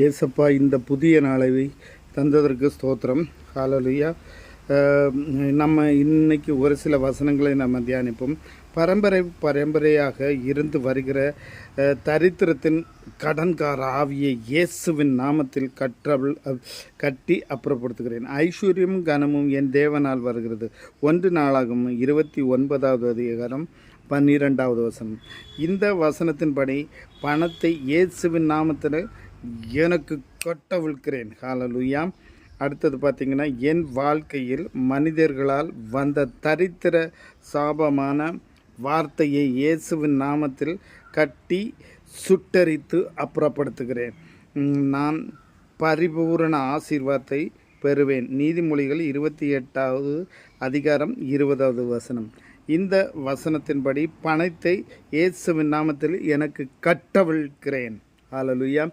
ஏசப்பா இந்த புதிய நாளை தந்ததற்கு ஸ்தோத்திரம். ஹல்லேலூயா. நம்ம இன்னைக்கு ஒரு சில வசனங்களை நம்ம தியானிப்போம். பரம்பரையாக இருந்து வருகிற தரித்திரத்தின் கடன்கார ஆவியை இயேசுவின் நாமத்தில் கட்டி அப்புறப்படுத்துகிறேன். ஐஸ்வர்யமும் கனமும் என் தேவனால் வருகிறது. 1 நாளாகமம் 29வது அதிகாரம் 12வது வசனம். இந்த வசனத்தின்படி பணத்தை இயேசுவின் நாமத்தில் எனக்கு கட்டவிழ்க்கிறேன். ஹல்லேலூயா. அடுத்தது பார்த்திங்கன்னா, என் வாழ்க்கையில் மனிதர்களால் வந்த தரித்திர சாபமான வார்த்தையை இயேசுவின் நாமத்தில் கட்டி சுட்டரித்து அப்புறப்படுத்துகிறேன். நான் பரிபூரண ஆசீர்வாதத்தை பெறுவேன். நீதிமொழிகள் 28வது அதிகாரம் 20வது வசனம். இந்த வசனத்தின்படி பணத்தை இயேசுவின் நாமத்தில் எனக்கு கட்டவிழ்க்கிறேன். ஹல்லேலூயா.